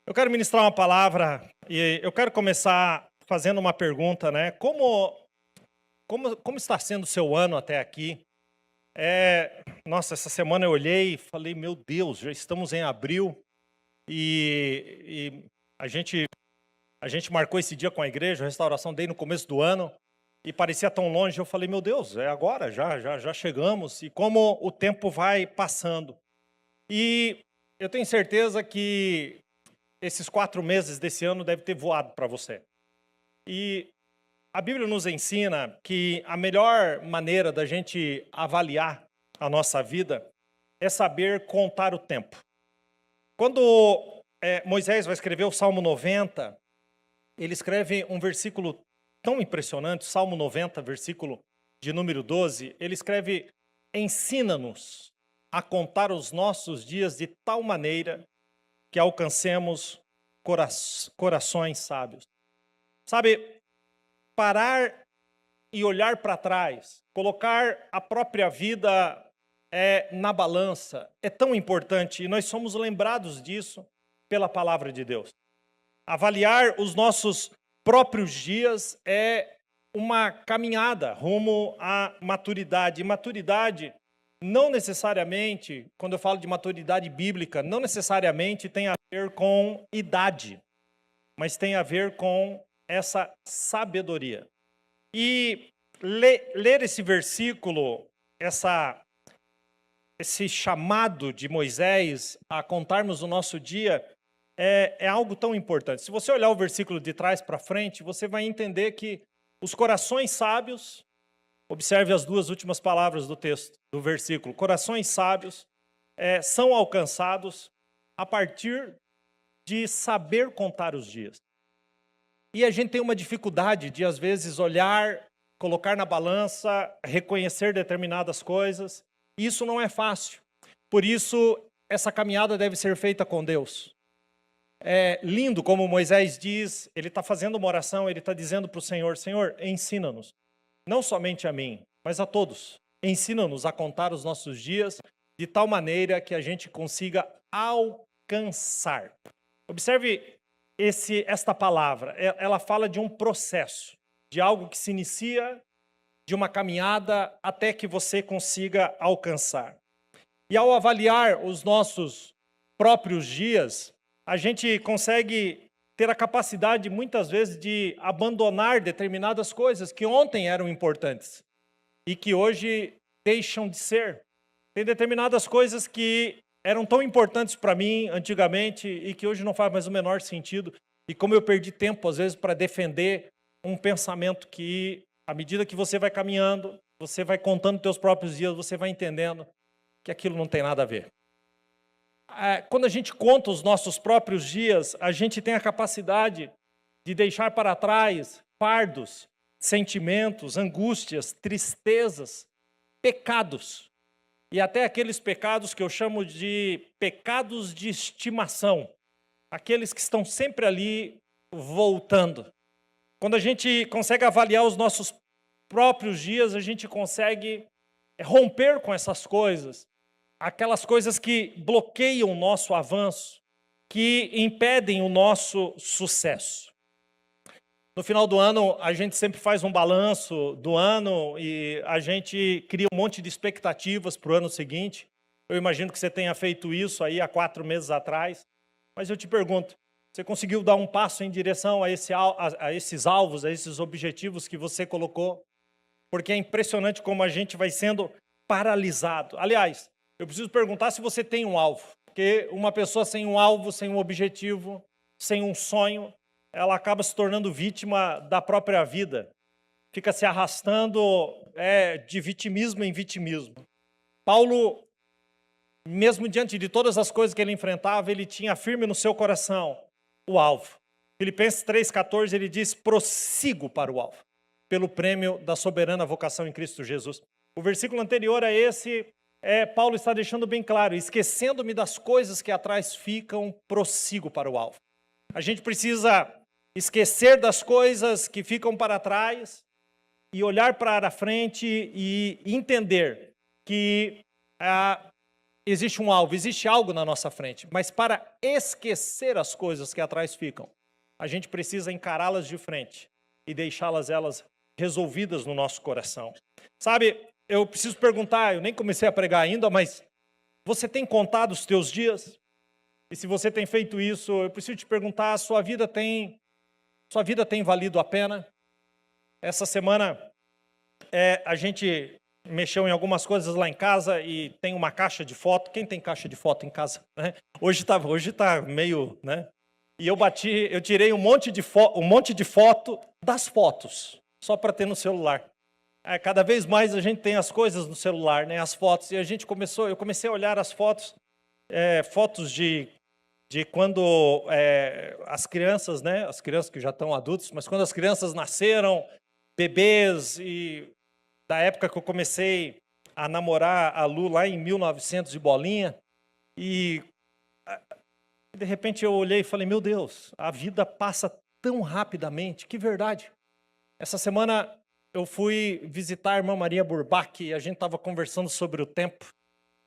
Eu quero ministrar uma palavra e eu quero começar fazendo uma pergunta, né? Como está sendo o seu ano até aqui? Nossa, essa semana eu olhei e falei, meu Deus, já estamos em abril e a gente marcou esse dia com a igreja, a restauração dei no começo do ano e parecia tão longe. Eu falei, meu Deus, é agora, já chegamos e como o tempo vai passando. E eu tenho certeza que esses 4 meses desse ano devem ter voado para você. E a Bíblia nos ensina que a melhor maneira da gente avaliar a nossa vida é saber contar o tempo. Quando Moisés vai escrever o Salmo 90, ele escreve um versículo tão impressionante, Salmo 90, versículo de número 12, ele escreve: ensina-nos a contar os nossos dias de tal maneira que alcancemos corações sábios. Sabe, parar e olhar para trás, colocar a própria vida na balança é tão importante e nós somos lembrados disso pela palavra de Deus. Avaliar os nossos próprios dias é uma caminhada rumo à maturidade. E maturidade não necessariamente, quando eu falo de maturidade bíblica, não necessariamente tem a ver com idade, mas tem a ver com essa sabedoria. E ler esse versículo, esse chamado de Moisés a contarmos o nosso dia, é algo tão importante. Se você olhar o versículo de trás para frente, você vai entender que os corações sábios, observe as 2 últimas palavras do texto, do versículo. Corações sábios são alcançados a partir de saber contar os dias. E a gente tem uma dificuldade de, às vezes, olhar, colocar na balança, reconhecer determinadas coisas. Isso não é fácil. Por isso, essa caminhada deve ser feita com Deus. É lindo como Moisés diz, ele está fazendo uma oração, ele está dizendo para o Senhor, Senhor, ensina-nos. Não somente a mim, mas a todos. Ensina-nos a contar os nossos dias de tal maneira que a gente consiga alcançar. Observe esta palavra. Ela fala de um processo, de algo que se inicia, de uma caminhada até que você consiga alcançar. E ao avaliar os nossos próprios dias, a gente consegue ter a capacidade, muitas vezes, de abandonar determinadas coisas que ontem eram importantes e que hoje deixam de ser. Tem determinadas coisas que eram tão importantes para mim antigamente e que hoje não faz mais o menor sentido. E como eu perdi tempo, às vezes, para defender um pensamento que, à medida que você vai caminhando, você vai contando teus próprios dias, você vai entendendo que aquilo não tem nada a ver. Quando a gente conta os nossos próprios dias, a gente tem a capacidade de deixar para trás fardos, sentimentos, angústias, tristezas, pecados. E até aqueles pecados que eu chamo de pecados de estimação. Aqueles que estão sempre ali voltando. Quando a gente consegue avaliar os nossos próprios dias, a gente consegue romper com essas coisas. Aquelas coisas que bloqueiam o nosso avanço, que impedem o nosso sucesso. No final do ano, a gente sempre faz um balanço do ano e a gente cria um monte de expectativas para o ano seguinte. Eu imagino que você tenha feito isso aí há 4 meses atrás. Mas eu te pergunto, você conseguiu dar um passo em direção a esses alvos, a esses objetivos que você colocou? Porque é impressionante como a gente vai sendo paralisado. Aliás, eu preciso perguntar se você tem um alvo. Porque uma pessoa sem um alvo, sem um objetivo, sem um sonho, ela acaba se tornando vítima da própria vida. Fica se arrastando de vitimismo em vitimismo. Paulo, mesmo diante de todas as coisas que ele enfrentava, ele tinha firme no seu coração o alvo. Filipenses 3,14, ele diz, prossigo para o alvo, pelo prêmio da soberana vocação em Cristo Jesus. O versículo anterior a esse, Paulo está deixando bem claro, esquecendo-me das coisas que atrás ficam, prossigo para o alvo. A gente precisa esquecer das coisas que ficam para trás e olhar para a frente e entender que existe um alvo, existe algo na nossa frente, mas para esquecer as coisas que atrás ficam, a gente precisa encará-las de frente e deixá-las elas resolvidas no nosso coração. Sabe, eu preciso perguntar, eu nem comecei a pregar ainda, mas você tem contado os teus dias? E se você tem feito isso, eu preciso te perguntar, sua vida tem valido a pena? Essa semana a gente mexeu em algumas coisas lá em casa e tem uma caixa de foto. Quem tem caixa de foto em casa? Né? Hoje tá meio, né? E eu tirei um monte de foto das fotos, só para ter no celular. Cada vez mais a gente tem as coisas no celular, né? As fotos. E eu comecei a olhar as fotos, fotos de quando as crianças, né? As crianças que já estão adultos, mas quando as crianças nasceram, bebês, e da época que eu comecei a namorar a Lu lá em 1900 e bolinha, e de repente eu olhei e falei, meu Deus, a vida passa tão rapidamente, que verdade. Essa semana eu fui visitar a irmã Maria Burbach e a gente estava conversando sobre o tempo,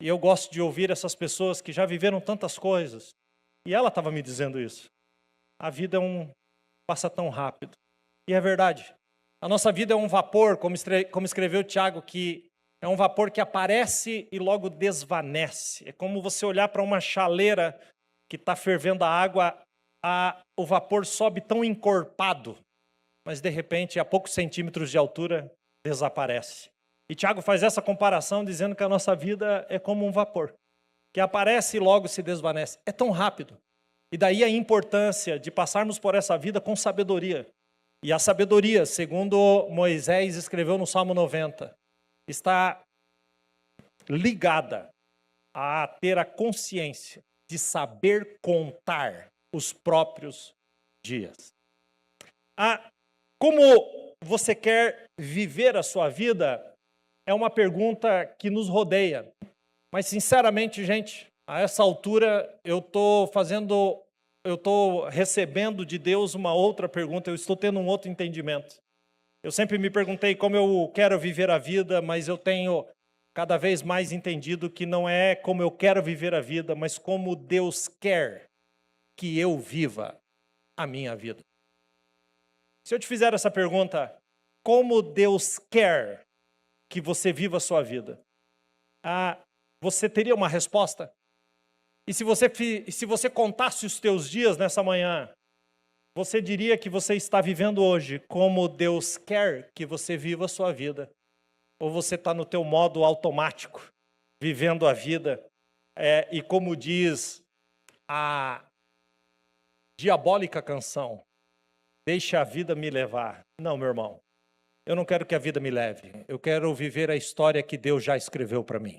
e eu gosto de ouvir essas pessoas que já viveram tantas coisas, e ela estava me dizendo isso. A vida passa tão rápido, e é verdade. A nossa vida é um vapor, como escreveu Tiago, que é um vapor que aparece e logo desvanece. É como você olhar para uma chaleira que está fervendo a água, o vapor sobe tão encorpado, mas de repente, a poucos centímetros de altura, desaparece. E Tiago faz essa comparação dizendo que a nossa vida é como um vapor, que aparece e logo se desvanece. É tão rápido. E daí a importância de passarmos por essa vida com sabedoria. E a sabedoria, segundo Moisés escreveu no Salmo 90, está ligada a ter a consciência de saber contar os próprios dias. Como você quer viver a sua vida é uma pergunta que nos rodeia. Mas, sinceramente, gente, a essa altura eu estou recebendo de Deus uma outra pergunta, eu estou tendo um outro entendimento. Eu sempre me perguntei como eu quero viver a vida, mas eu tenho cada vez mais entendido que não é como eu quero viver a vida, mas como Deus quer que eu viva a minha vida. Se eu te fizer essa pergunta, como Deus quer que você viva a sua vida? Você teria uma resposta? E se você contasse os teus dias nessa manhã, você diria que você está vivendo hoje como Deus quer que você viva a sua vida? Ou você está no teu modo automático, vivendo a vida, e como diz a diabólica canção, deixa a vida me levar. Não, meu irmão, eu não quero que a vida me leve, eu quero viver a história que Deus já escreveu para mim.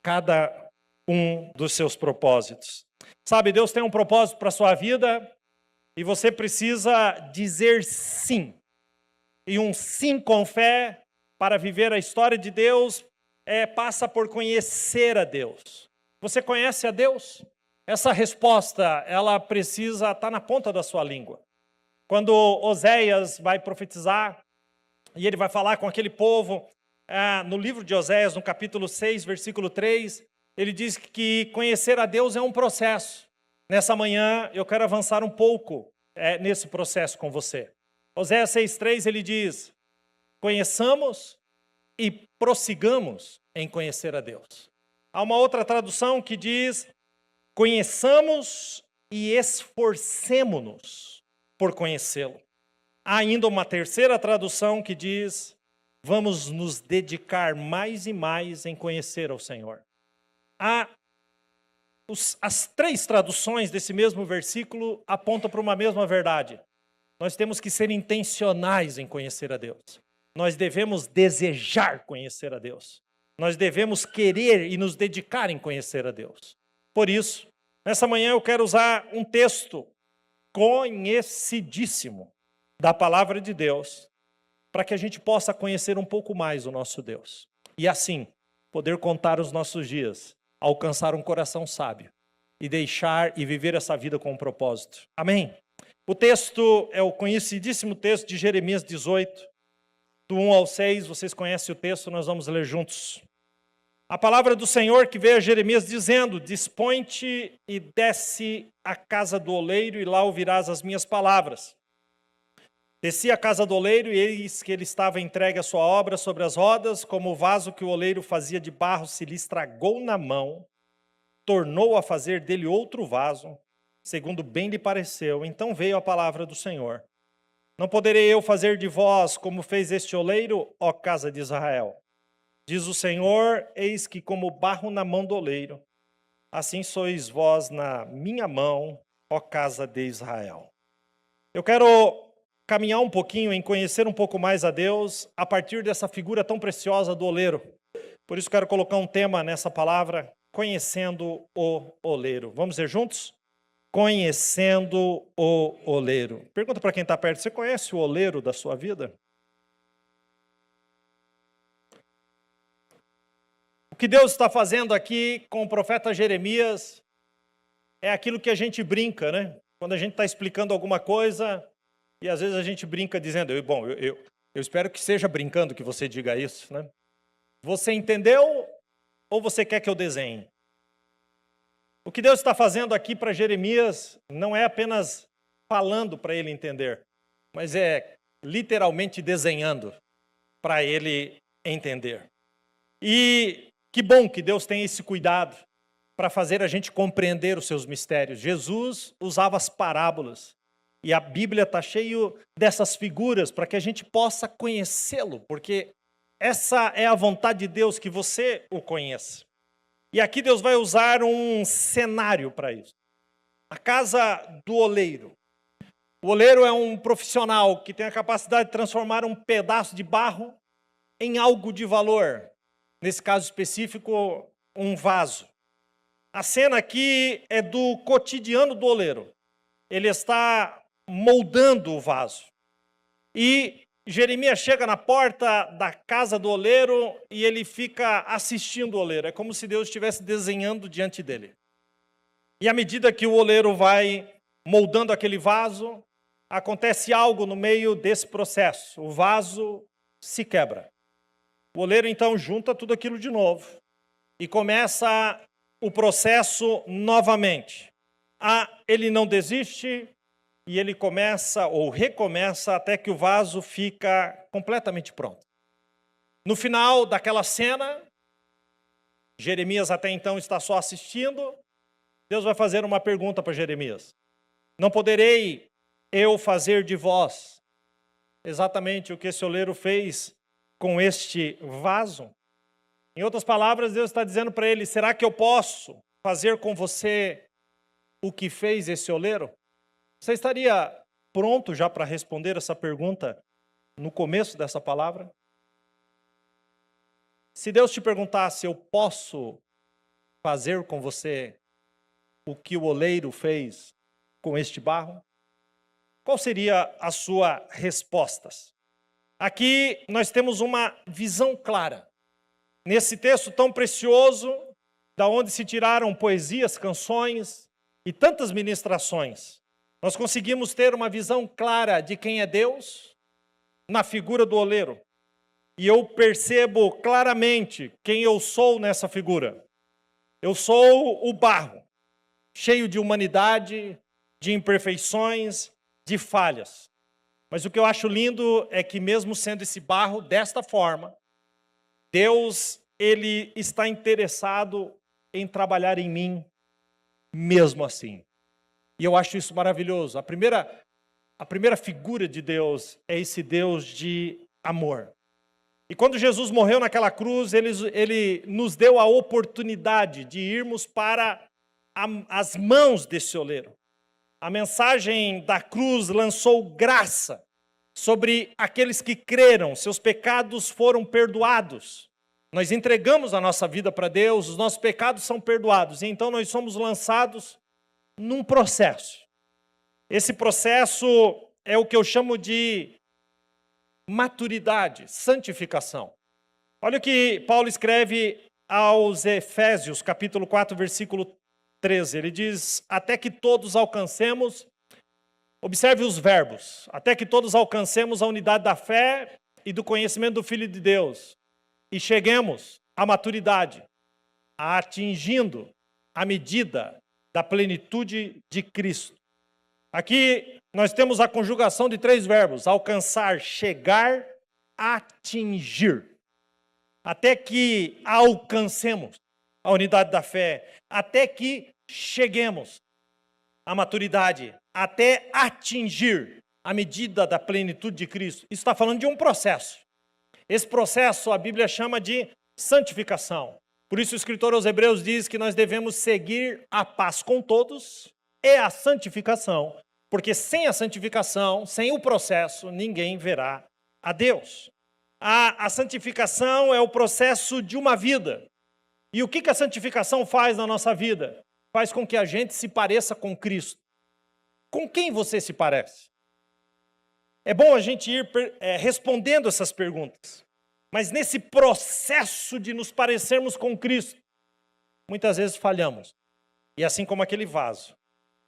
Cada um dos seus propósitos. Sabe, Deus tem um propósito para a sua vida e você precisa dizer sim. E um sim com fé para viver a história de Deus passa por conhecer a Deus. Você conhece a Deus? Essa resposta, ela precisa estar na ponta da sua língua. Quando Oséias vai profetizar e ele vai falar com aquele povo, no livro de Oséias, no capítulo 6, versículo 3, ele diz que conhecer a Deus é um processo. Nessa manhã, eu quero avançar um pouco nesse processo com você. Oséias 6,3, ele diz, conheçamos e prossigamos em conhecer a Deus. Há uma outra tradução que diz, conheçamos e esforcemo-nos por conhecê-lo. Há ainda uma terceira tradução que diz, vamos nos dedicar mais e mais em conhecer ao Senhor. As três traduções desse mesmo versículo apontam para uma mesma verdade. Nós temos que ser intencionais em conhecer a Deus. Nós devemos desejar conhecer a Deus. Nós devemos querer e nos dedicar em conhecer a Deus. Por isso, nessa manhã eu quero usar um texto conhecidíssimo da palavra de Deus, para que a gente possa conhecer um pouco mais o nosso Deus. E assim, poder contar os nossos dias, alcançar um coração sábio e deixar e viver essa vida com um propósito. Amém? O texto é o conhecidíssimo texto de Jeremias 18, do 1 ao 6. Vocês conhecem o texto, nós vamos ler juntos. A palavra do Senhor que veio a Jeremias dizendo: dispõe-te e desce à casa do oleiro, e lá ouvirás as minhas palavras. Desci à casa do oleiro, e eis que ele estava entregue à sua obra sobre as rodas, como o vaso que o oleiro fazia de barro se lhe estragou na mão, tornou a fazer dele outro vaso, segundo bem lhe pareceu. Então veio a palavra do Senhor: não poderei eu fazer de vós como fez este oleiro, ó casa de Israel? Diz o Senhor: eis que como barro na mão do oleiro, assim sois vós na minha mão, ó casa de Israel. Eu quero caminhar um pouquinho em conhecer um pouco mais a Deus a partir dessa figura tão preciosa do oleiro. Por isso quero colocar um tema nessa palavra: conhecendo o oleiro. Vamos ver juntos? Conhecendo o oleiro. Pergunta para quem está perto: você conhece o oleiro da sua vida? O que Deus está fazendo aqui com o profeta Jeremias é aquilo que a gente brinca, né? Quando a gente está explicando alguma coisa, e às vezes a gente brinca dizendo: eu espero que seja brincando que você diga isso, né? Você entendeu ou você quer que eu desenhe? O que Deus está fazendo aqui para Jeremias não é apenas falando para ele entender, mas é literalmente desenhando para ele entender. E que bom que Deus tem esse cuidado para fazer a gente compreender os seus mistérios. Jesus usava as parábolas, e a Bíblia está cheio dessas figuras para que a gente possa conhecê-lo, porque essa é a vontade de Deus, que você o conheça. E aqui Deus vai usar um cenário para isso. A casa do oleiro. O oleiro é um profissional que tem a capacidade de transformar um pedaço de barro em algo de valor. Nesse caso específico, um vaso. A cena aqui é do cotidiano do oleiro. Ele está moldando o vaso. E Jeremias chega na porta da casa do oleiro e ele fica assistindo o oleiro. É como se Deus estivesse desenhando diante dele. E à medida que o oleiro vai moldando aquele vaso, acontece algo no meio desse processo. O vaso se quebra. O oleiro então junta tudo aquilo de novo e começa o processo novamente. Ele não desiste. E ele começa ou recomeça até que o vaso fica completamente pronto. No final daquela cena, Jeremias até então está só assistindo. Deus vai fazer uma pergunta para Jeremias: não poderei eu fazer de vós exatamente o que esse oleiro fez com este vaso? Em outras palavras, Deus está dizendo para ele: será que eu posso fazer com você o que fez esse oleiro? Você estaria pronto já para responder essa pergunta no começo dessa palavra? Se Deus te perguntasse: eu posso fazer com você o que o oleiro fez com este barro? Qual seria a sua resposta? Aqui nós temos uma visão clara. Nesse texto tão precioso, da onde se tiraram poesias, canções e tantas ministrações, nós conseguimos ter uma visão clara de quem é Deus na figura do oleiro. E eu percebo claramente quem eu sou nessa figura. Eu sou o barro, cheio de humanidade, de imperfeições, de falhas. Mas o que eu acho lindo é que mesmo sendo esse barro desta forma, Deus, ele está interessado em trabalhar em mim mesmo assim. E eu acho isso maravilhoso. A primeira figura de Deus é esse Deus de amor. E quando Jesus morreu naquela cruz, ele nos deu a oportunidade de irmos para as mãos desse oleiro. A mensagem da cruz lançou graça sobre aqueles que creram. Seus pecados foram perdoados. Nós entregamos a nossa vida para Deus, os nossos pecados são perdoados. E então nós somos lançados num processo. Esse processo é o que eu chamo de maturidade, santificação. Olha o que Paulo escreve aos Efésios, capítulo 4, versículo 13. Ele diz: até que todos alcancemos, observe os verbos, até que todos alcancemos a unidade da fé e do conhecimento do Filho de Deus, e cheguemos à maturidade, atingindo a medida da plenitude de Cristo. Aqui nós temos a conjugação de 3 verbos: alcançar, chegar, atingir. Até que alcancemos a unidade da fé, até que cheguemos à maturidade, até atingir a medida da plenitude de Cristo. Isso está falando de um processo. Esse processo a Bíblia chama de santificação. Por isso o escritor aos Hebreus diz que nós devemos seguir a paz com todos e a santificação, porque sem a santificação, sem o processo, ninguém verá a Deus. A santificação é o processo de uma vida. E o que a santificação faz na nossa vida? Faz com que a gente se pareça com Cristo. Com quem você se parece? É bom a gente ir respondendo essas perguntas. Mas nesse processo de nos parecermos com Cristo, muitas vezes falhamos. E assim como aquele vaso,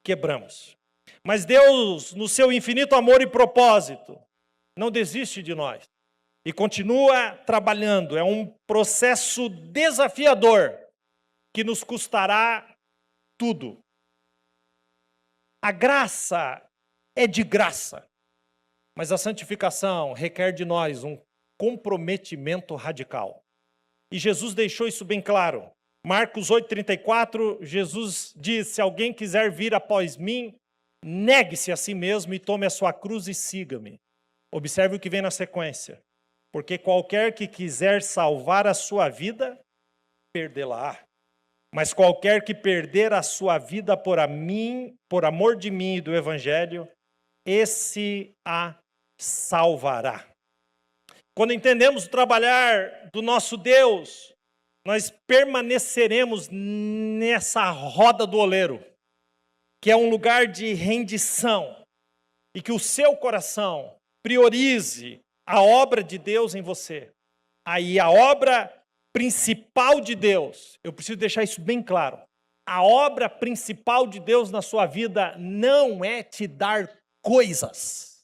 quebramos. Mas Deus, no seu infinito amor e propósito, não desiste de nós. E continua trabalhando. É um processo desafiador que nos custará tudo. A graça é de graça, mas a santificação requer de nós um comprometimento radical. E Jesus deixou isso bem claro. Marcos 8,34, Jesus diz: se alguém quiser vir após mim, negue-se a si mesmo e tome a sua cruz e siga-me. Observe o que vem na sequência. Porque qualquer que quiser salvar a sua vida, perdê-la-á. Mas qualquer que perder a sua vida por amor de mim e do Evangelho, esse a salvará. Quando entendemos o trabalhar do nosso Deus, nós permaneceremos nessa roda do oleiro, que é um lugar de rendição, e que o seu coração priorize a obra de Deus em você. Aí a obra principal de Deus, eu preciso deixar isso bem claro, a obra principal de Deus na sua vida não é te dar coisas.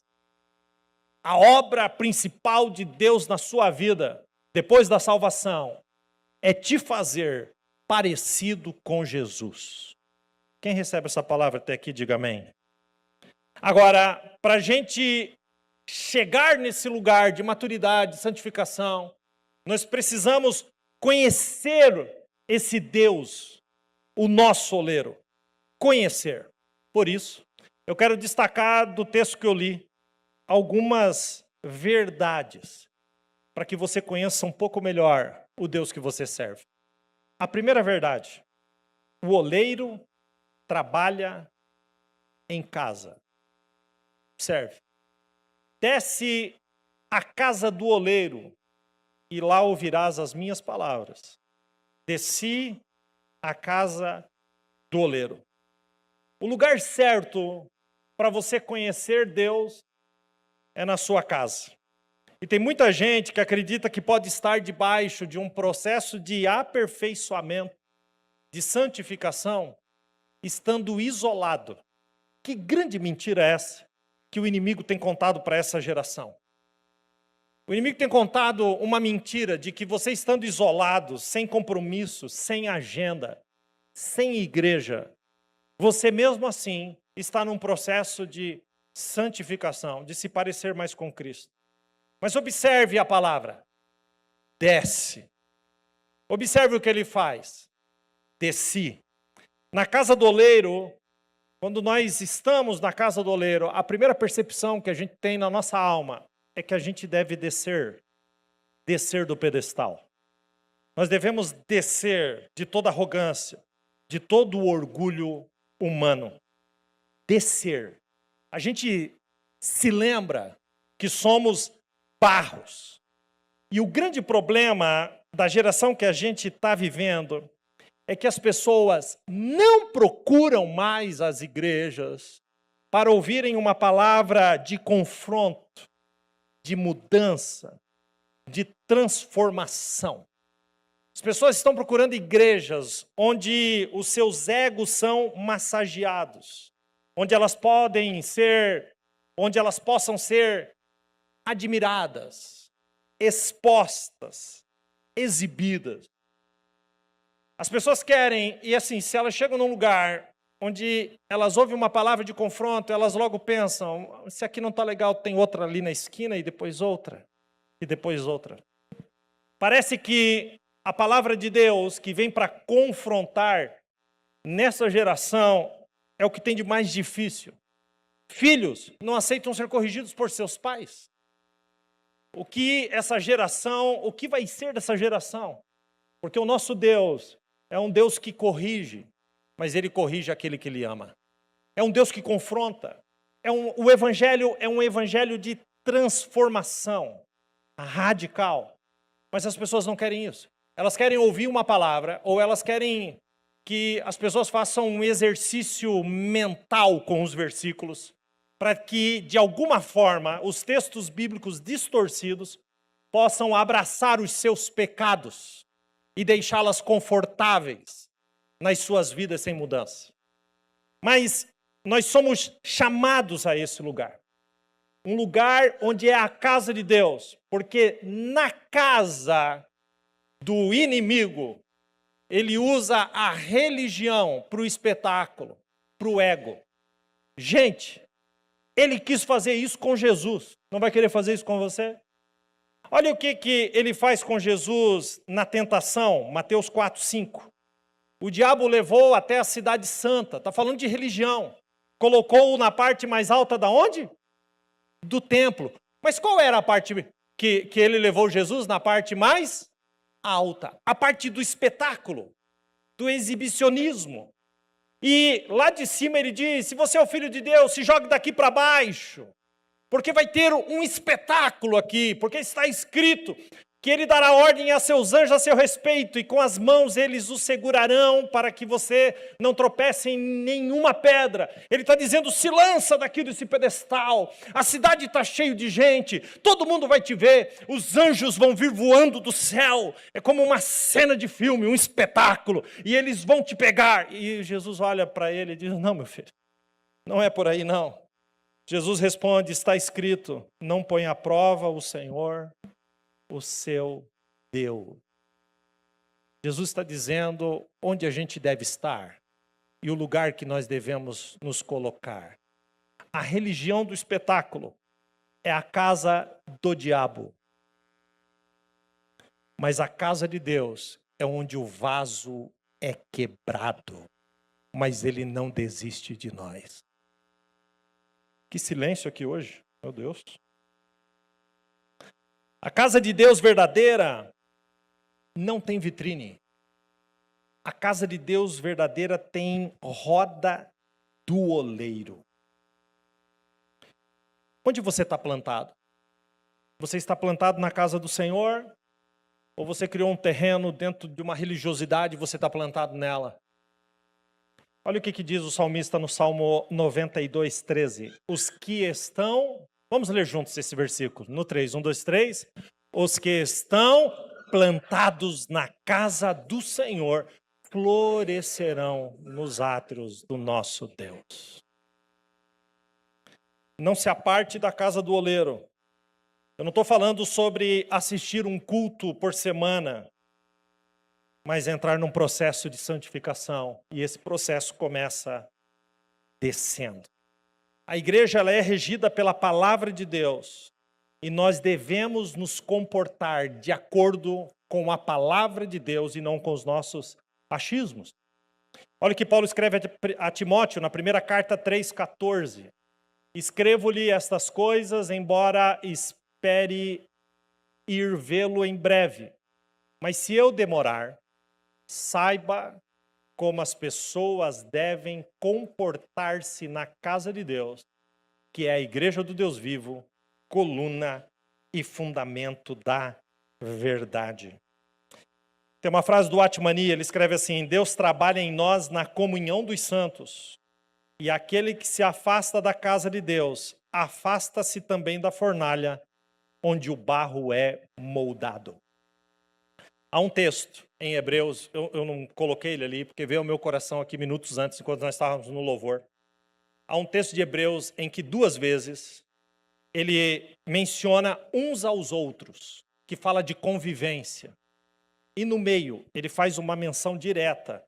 A obra principal de Deus na sua vida, depois da salvação, é te fazer parecido com Jesus. Quem recebe essa palavra até aqui, diga amém. Agora, para a gente chegar nesse lugar de maturidade, de santificação, nós precisamos conhecer esse Deus, o nosso oleiro. Conhecer. Por isso, eu quero destacar do texto que eu li algumas verdades para que você conheça um pouco melhor o Deus que você serve. A primeira verdade: o oleiro trabalha em casa. Observe. Desce à casa do oleiro e lá ouvirás as minhas palavras. Desci à casa do oleiro. O lugar certo para você conhecer Deus é na sua casa. E tem muita gente que acredita que pode estar debaixo de um processo de aperfeiçoamento, de santificação, estando isolado. Que grande mentira é essa que o inimigo tem contado para essa geração? O inimigo tem contado uma mentira de que você estando isolado, sem compromisso, sem agenda, sem igreja, você mesmo assim está num processo de santificação, de se parecer mais com Cristo. Mas observe a palavra: desce. Observe o que ele faz. Desci. Na casa do oleiro, quando nós estamos na casa do oleiro, a primeira percepção que a gente tem na nossa alma é que a gente deve descer do pedestal. Nós devemos descer de toda arrogância, de todo o orgulho humano. Descer. A gente se lembra que somos barros. E o grande problema da geração que a gente está vivendo é que as pessoas não procuram mais as igrejas para ouvirem uma palavra de confronto, de mudança, de transformação. As pessoas estão procurando igrejas onde os seus egos são massageados, onde elas possam ser admiradas, expostas, exibidas. As pessoas querem, e assim, se elas chegam num lugar onde elas ouvem uma palavra de confronto, elas logo pensam, se aqui não está legal, tem outra ali na esquina, e depois outra, e depois outra. Parece que a palavra de Deus, que vem para confrontar, nessa geração, é o que tem de mais difícil. Filhos não aceitam ser corrigidos por seus pais. O que vai ser dessa geração? Porque o nosso Deus é um Deus que corrige, mas Ele corrige aquele que Ele ama. É um Deus que confronta. O Evangelho é um Evangelho de transformação radical. Mas as pessoas não querem isso. Elas querem ouvir uma palavra, ou elas querem que as pessoas façam um exercício mental com os versículos, para que, de alguma forma, os textos bíblicos distorcidos possam abraçar os seus pecados e deixá-las confortáveis nas suas vidas sem mudança. Mas nós somos chamados a esse lugar. Um lugar onde é a casa de Deus, porque na casa do inimigo, ele usa a religião para o espetáculo, para o ego. Gente, ele quis fazer isso com Jesus. Não vai querer fazer isso com você? Olha o que ele faz com Jesus na tentação, Mateus 4:5. O diabo levou até a cidade santa, está falando de religião. Colocou-o na parte mais alta da onde? Do templo. Mas qual era a parte que ele levou Jesus na parte mais alta? A parte do espetáculo, do exibicionismo. E lá de cima ele diz, se você é o filho de Deus, se jogue daqui para baixo. Porque vai ter um espetáculo aqui, porque está escrito que ele dará ordem a seus anjos a seu respeito, e com as mãos eles o segurarão para que você não tropece em nenhuma pedra. Ele está dizendo, se lança daqui desse pedestal, a cidade está cheia de gente, todo mundo vai te ver, os anjos vão vir voando do céu, é como uma cena de filme, um espetáculo, e eles vão te pegar. E Jesus olha para ele e diz, não, meu filho, não é por aí não. Jesus responde, está escrito, não põe à prova o Senhor, o seu Deus. Jesus está dizendo onde a gente deve estar e o lugar que nós devemos nos colocar. A religião do espetáculo é a casa do diabo. Mas a casa de Deus é onde o vaso é quebrado, mas ele não desiste de nós. Que silêncio aqui hoje, meu Deus. A casa de Deus verdadeira não tem vitrine. A casa de Deus verdadeira tem roda do oleiro. Onde você está plantado? Você está plantado na casa do Senhor? Ou você criou um terreno dentro de uma religiosidade e você está plantado nela? Olha o que diz o salmista no Salmo 92:13. Os que estão... Vamos ler juntos esse versículo. No 3, 1, 2, 3. Os que estão plantados na casa do Senhor florescerão nos átrios do nosso Deus. Não se aparte da casa do oleiro. Eu não estou falando sobre assistir um culto por semana, mas entrar num processo de santificação. E esse processo começa descendo. A igreja ela é regida pela palavra de Deus e nós devemos nos comportar de acordo com a palavra de Deus e não com os nossos achismos. Olha o que Paulo escreve a Timóteo na primeira carta 3,14. Escrevo-lhe estas coisas, embora espere ir vê-lo em breve. Mas se eu demorar, saiba como as pessoas devem comportar-se na casa de Deus, que é a igreja do Deus vivo, coluna e fundamento da verdade. Tem uma frase do Atmani, ele escreve assim, Deus trabalha em nós na comunhão dos santos, e aquele que se afasta da casa de Deus, afasta-se também da fornalha, onde o barro é moldado. Há um texto em Hebreus, eu não coloquei ele ali, porque veio ao meu coração aqui minutos antes, enquanto nós estávamos no louvor. Há um texto de Hebreus em que 2 vezes ele menciona uns aos outros, que fala de convivência. e no meio ele faz uma menção direta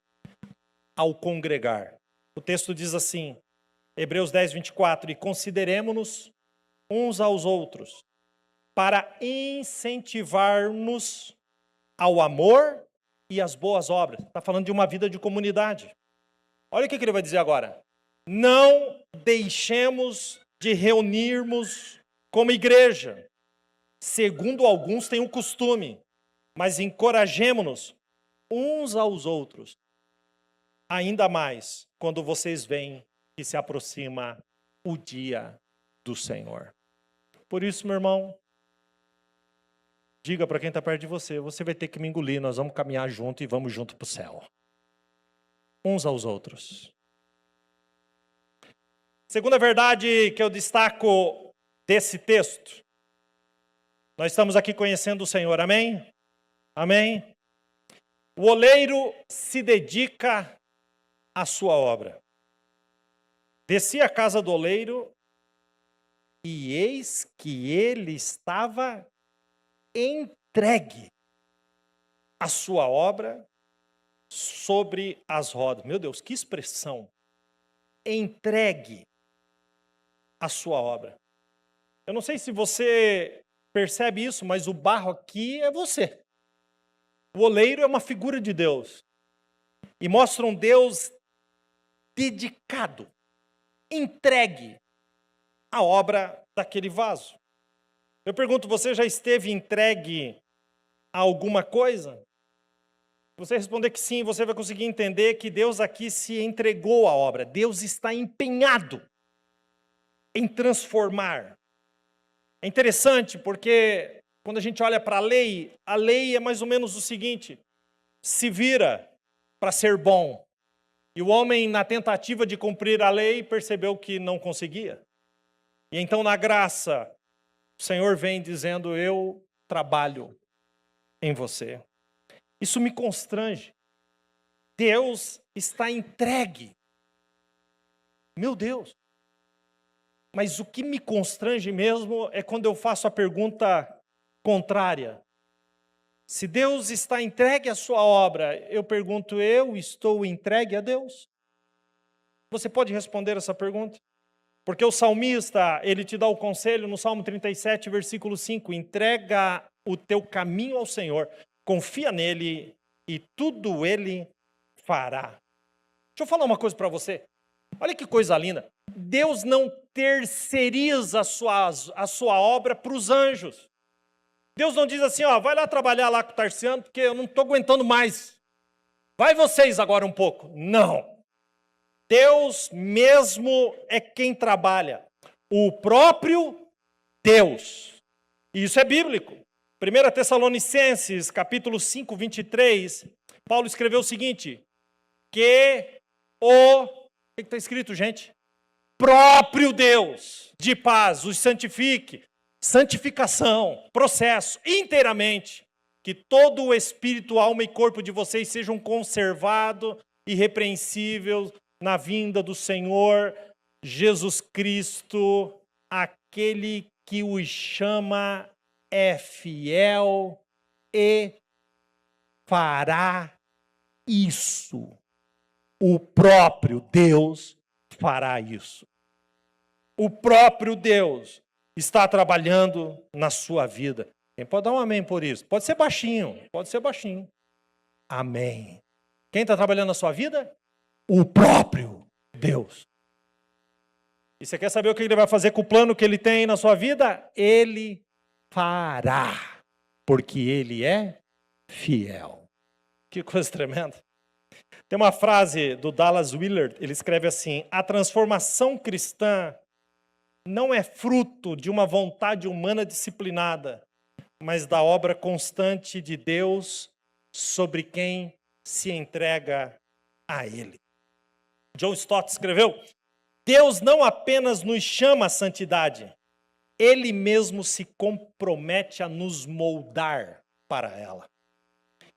ao congregar. O texto diz assim, Hebreus 10, 24, e consideremo-nos uns aos outros para incentivar-nos ao amor e às boas obras. Está falando de uma vida de comunidade. Olha o que ele vai dizer agora. Não deixemos de reunirmos como igreja, segundo alguns têm o costume, mas encorajemo-nos uns aos outros, ainda mais quando vocês veem que se aproxima o dia do Senhor. Por isso, meu irmão, diga para quem está perto de você, você vai ter que me engolir, nós vamos caminhar junto e vamos junto para o céu. Uns aos outros. Segunda verdade que eu destaco desse texto, nós estamos aqui conhecendo o Senhor, amém? Amém? O oleiro se dedica à sua obra. Desci à casa do oleiro e eis que ele estava entregue à sua obra sobre as rodas. Meu Deus, que expressão! Entregue à sua obra. Eu não sei se você percebe isso, mas o barro aqui é você. O oleiro é uma figura de Deus. E mostra um Deus dedicado, entregue à obra daquele vaso. Eu pergunto, você já esteve entregue a alguma coisa? Se você responder que sim, você vai conseguir entender que Deus aqui se entregou à obra. Deus está empenhado em transformar. É interessante porque quando a gente olha para a lei é mais ou menos o seguinte: se vira para ser bom. E o homem, na tentativa de cumprir a lei, percebeu que não conseguia. E então, na graça, o Senhor vem dizendo, eu trabalho em você. Isso me constrange. Deus está entregue. Meu Deus. Mas o que me constrange mesmo é quando eu faço a pergunta contrária. Se Deus está entregue à sua obra, eu pergunto, eu estou entregue a Deus? Você pode responder essa pergunta? Porque o salmista, ele te dá o conselho no Salmo 37, versículo 5, entrega o teu caminho ao Senhor, confia nele e tudo ele fará. Deixa eu falar uma coisa para você. Olha que coisa linda. Deus não terceiriza a sua obra para os anjos. Deus não diz assim, ó, vai lá trabalhar lá com o Tarciano, porque eu não estou aguentando mais. Vai vocês agora um pouco. Não. Deus mesmo é quem trabalha. O próprio Deus. E isso é bíblico. 1 Tessalonicenses, capítulo 5, 23, Paulo escreveu o seguinte, que o que está escrito, gente? Próprio Deus de paz os santifique. Santificação, processo, inteiramente. Que todo o espírito, alma e corpo de vocês sejam conservados irrepreensíveis na vinda do Senhor Jesus Cristo. Aquele que os chama é fiel e fará isso. O próprio Deus fará isso. O próprio Deus está trabalhando na sua vida. Quem pode dar um amém por isso? Pode ser baixinho, pode ser baixinho. Amém. Quem está trabalhando na sua vida? O próprio Deus. E você quer saber o que ele vai fazer com o plano que ele tem na sua vida? Ele fará, porque ele é fiel. Que coisa tremenda. Tem uma frase do Dallas Willard, ele escreve assim, a transformação cristã não é fruto de uma vontade humana disciplinada, mas da obra constante de Deus sobre quem se entrega a Ele. John Stott escreveu, Deus não apenas nos chama à santidade, Ele mesmo se compromete a nos moldar para ela.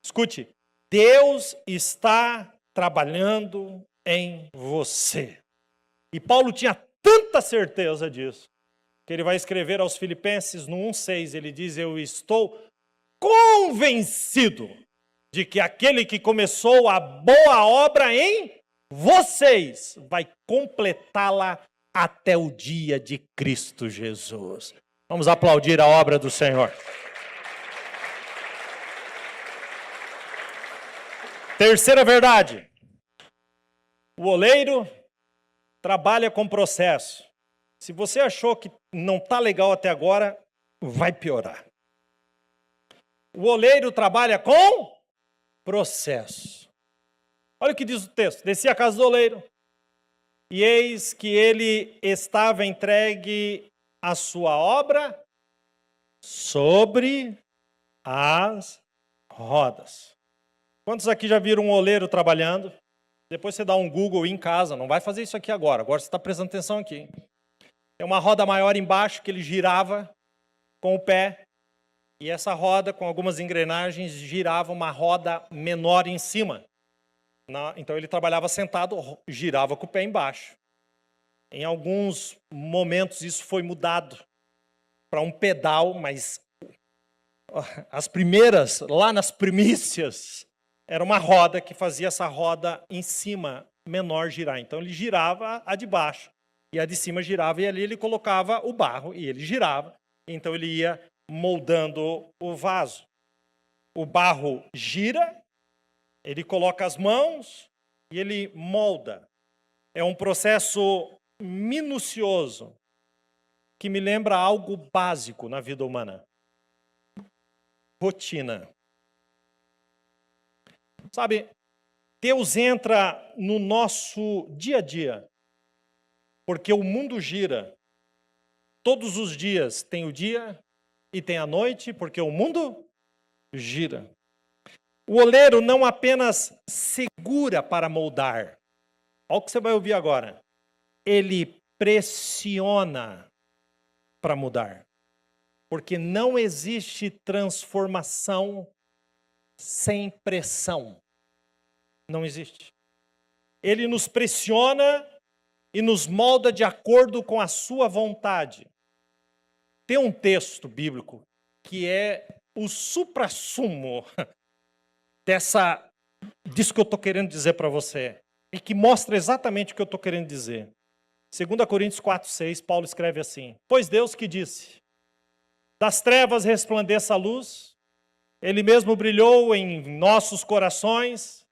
Escute, Deus está trabalhando em você. E Paulo tinha tanta certeza disso, que ele vai escrever aos Filipenses no 1,6, ele diz, eu estou convencido de que aquele que começou a boa obra em vocês vai completá-la até o dia de Cristo Jesus. Vamos aplaudir a obra do Senhor. Terceira verdade. O oleiro trabalha com processo. Se você achou que não está legal até agora, vai piorar. O oleiro trabalha com processo. Olha o que diz o texto. Descia a casa do oleiro, e eis que ele estava entregue a sua obra sobre as rodas. Quantos aqui já viram um oleiro trabalhando? Depois você dá um Google em casa, não vai fazer isso aqui agora você está prestando atenção aqui. É uma roda maior embaixo que ele girava com o pé, e essa roda com algumas engrenagens girava uma roda menor em cima. Então ele trabalhava sentado, girava com o pé embaixo. Em alguns momentos isso foi mudado para um pedal, mas as primeiras, lá nas primícias, era uma roda que fazia essa roda em cima menor girar. Então ele girava a de baixo e a de cima girava, e ali ele colocava o barro e ele girava. Então ele ia moldando o vaso. O barro gira, ele coloca as mãos e ele molda. É um processo minucioso que me lembra algo básico na vida humana. Rotina. Sabe, Deus entra no nosso dia a dia, porque o mundo gira. Todos os dias tem o dia e tem a noite, porque o mundo gira. O oleiro não apenas segura para moldar. Olha o que você vai ouvir agora. Ele pressiona para mudar. Porque não existe transformação sem pressão. Não existe. Ele nos pressiona e nos molda de acordo com a sua vontade. Tem um texto bíblico que é o suprassumo disso que eu estou querendo dizer para você, e que mostra exatamente o que eu estou querendo dizer. 2 Coríntios 4:6, Paulo escreve assim: pois Deus que disse, das trevas resplandeça a luz, Ele mesmo brilhou em nossos corações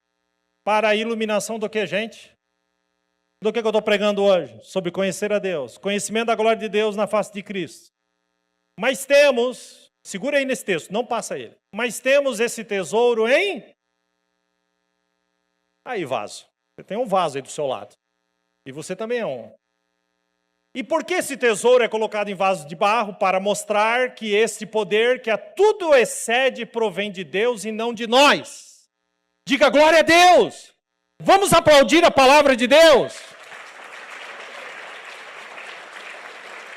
para a iluminação do que, gente? Do que eu estou pregando hoje? Sobre conhecer a Deus, conhecimento da glória de Deus na face de Cristo. Mas temos, segura aí nesse texto, não passa ele. Mas temos esse tesouro em... Aí, vaso. Você tem um vaso aí do seu lado. E você também é um. E por que esse tesouro é colocado em vaso de barro? Para mostrar que esse poder que a tudo excede provém de Deus e não de nós. Diga glória a Deus. Vamos aplaudir a palavra de Deus.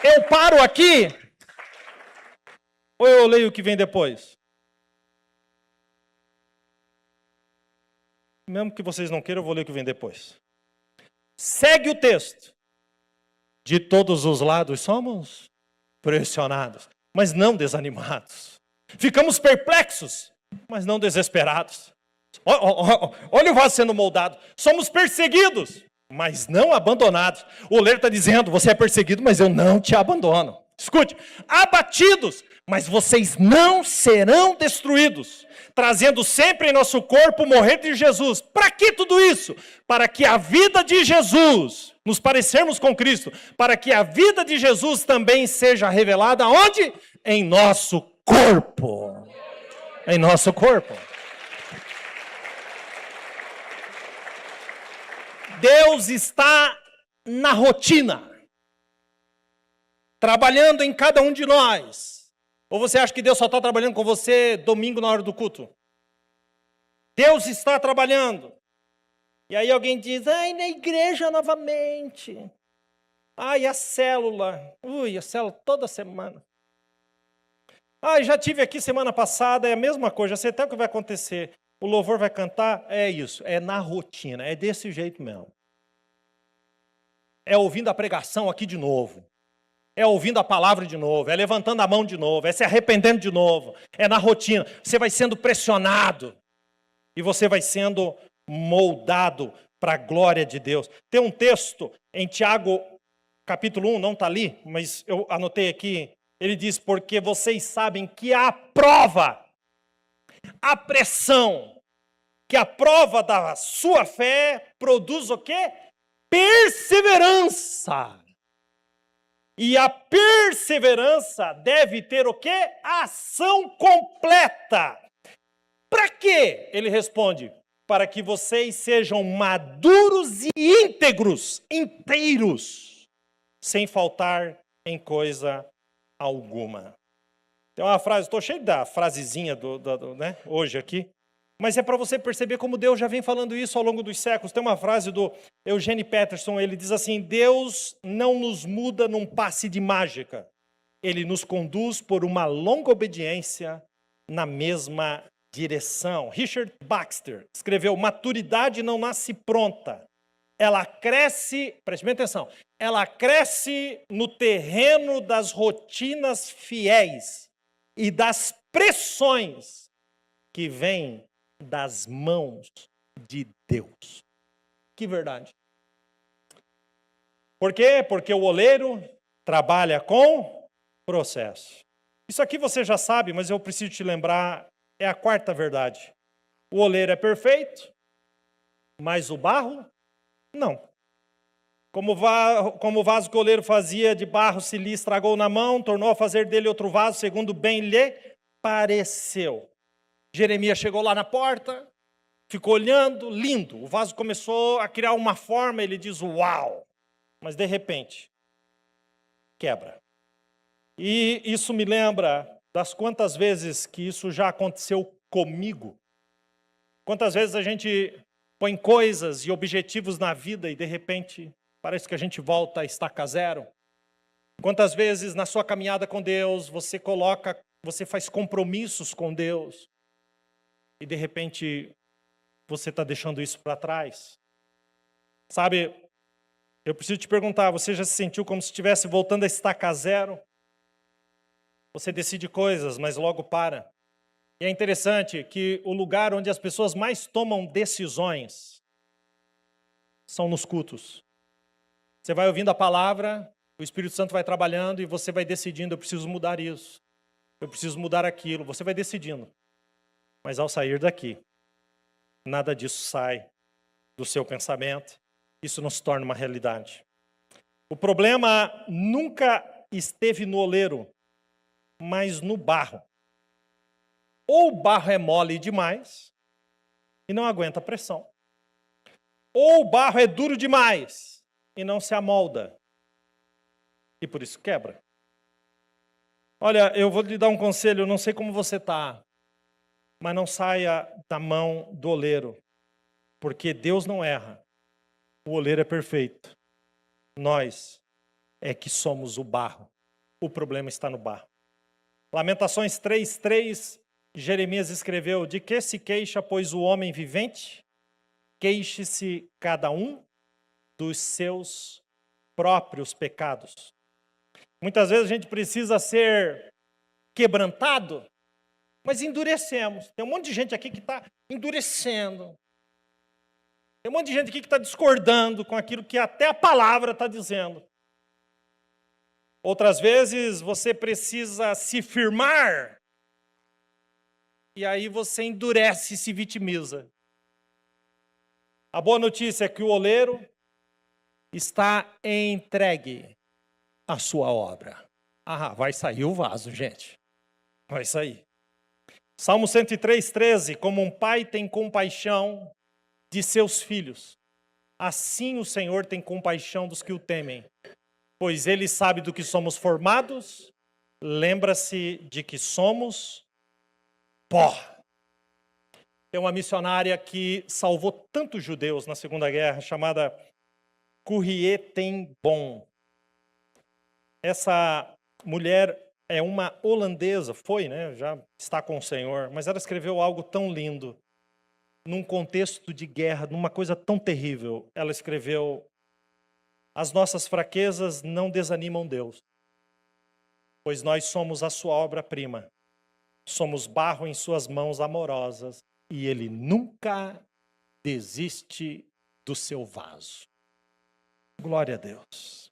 Eu paro aqui, ou eu leio o que vem depois? Mesmo que vocês não queiram, eu vou ler o que vem depois. Segue o texto. De todos os lados somos pressionados, mas não desanimados. Ficamos perplexos, mas não desesperados. Olha o vaso sendo moldado. Somos perseguidos, mas não abandonados. O oleiro está dizendo, você é perseguido, mas eu não te abandono. Escute, abatidos, mas vocês não serão destruídos. Trazendo sempre em nosso corpo o morrer de Jesus. Para que tudo isso? Para que a vida de Jesus, nos parecermos com Cristo, para que a vida de Jesus também seja revelada onde? Em nosso corpo. Em nosso corpo. Deus está na rotina, trabalhando em cada um de nós. Ou você acha que Deus só está trabalhando com você domingo na hora do culto? Deus está trabalhando. E aí alguém diz, ai, na igreja novamente. Ai, a célula. A célula toda semana. Ai, já tive aqui semana passada, é a mesma coisa, já sei até o que vai acontecer. O louvor vai cantar, é isso, é na rotina, é desse jeito mesmo. É ouvindo a pregação aqui de novo. É ouvindo a palavra de novo, é levantando a mão de novo, é se arrependendo de novo. É na rotina, você vai sendo pressionado. E você vai sendo moldado para a glória de Deus. Tem um texto em Tiago, capítulo 1, não está ali, mas eu anotei aqui. Ele diz, porque vocês sabem que a prova, a pressão, que a prova da sua fé produz o quê? Perseverança. E a perseverança deve ter o quê? Ação completa. Para quê? Ele responde, para que vocês sejam maduros e íntegros, inteiros, sem faltar em coisa alguma. Tem uma frase, estou cheio da frasezinha né, hoje aqui, mas é para você perceber como Deus já vem falando isso ao longo dos séculos. Tem uma frase do Eugene Peterson, ele diz assim, Deus não nos muda num passe de mágica, Ele nos conduz por uma longa obediência na mesma direção. Richard Baxter escreveu, maturidade não nasce pronta, ela cresce, preste bem atenção, ela cresce no terreno das rotinas fiéis e das pressões que vêm das mãos de Deus. Que verdade. Por quê? Porque o oleiro trabalha com processo. Isso aqui você já sabe, mas eu preciso te lembrar, é a quarta verdade. O oleiro é perfeito, mas o barro, não. Como o vaso que o oleiro fazia de barro se lhe estragou na mão, tornou a fazer dele outro vaso, segundo bem lhe pareceu. Jeremias chegou lá na porta, ficou olhando, lindo. O vaso começou a criar uma forma, ele diz, uau! Mas de repente, quebra. E isso me lembra das quantas vezes que isso já aconteceu comigo. Quantas vezes a gente põe coisas e objetivos na vida e de repente parece que a gente volta a estaca zero. Quantas vezes na sua caminhada com Deus você faz compromissos com Deus e de repente você está deixando isso para trás. Sabe, eu preciso te perguntar, você já se sentiu como se estivesse voltando a estaca zero? Você decide coisas, mas logo para. E é interessante que o lugar onde as pessoas mais tomam decisões são nos cultos. Você vai ouvindo a palavra, o Espírito Santo vai trabalhando e você vai decidindo, eu preciso mudar isso, eu preciso mudar aquilo. Você vai decidindo. Mas ao sair daqui, nada disso sai do seu pensamento. Isso não se torna uma realidade. O problema nunca esteve no oleiro, mas no barro. Ou o barro é mole demais e não aguenta a pressão. Ou o barro é duro demais e não se amolda. E por isso quebra. Olha, eu vou lhe dar um conselho, eu não sei como você está, mas não saia da mão do oleiro, porque Deus não erra. O oleiro é perfeito. Nós é que somos o barro. O problema está no barro. Lamentações 3:3, Jeremias escreveu, de que se queixa, pois, o homem vivente? Queixe-se cada um dos seus próprios pecados. Muitas vezes a gente precisa ser quebrantado, mas endurecemos. Tem um monte de gente aqui que está endurecendo. Tem um monte de gente aqui que está discordando com aquilo que até a palavra está dizendo. Outras vezes você precisa se firmar e aí você endurece e se vitimiza. A boa notícia é que o oleiro está entregue à sua obra. Ah, vai sair o vaso, gente. Vai sair. Salmo 103:13, como um pai tem compaixão de seus filhos, assim o Senhor tem compaixão dos que o temem. Pois ele sabe do que somos formados, lembra-se de que somos pó. Tem uma missionária que salvou tantos judeus na Segunda Guerra, chamada Corrie ten Boom. Essa mulher é uma holandesa, já está com o Senhor, mas ela escreveu algo tão lindo, num contexto de guerra, numa coisa tão terrível. Ela escreveu, as nossas fraquezas não desanimam Deus, pois nós somos a sua obra-prima. Somos barro em suas mãos amorosas e ele nunca desiste do seu vaso. Glória a Deus.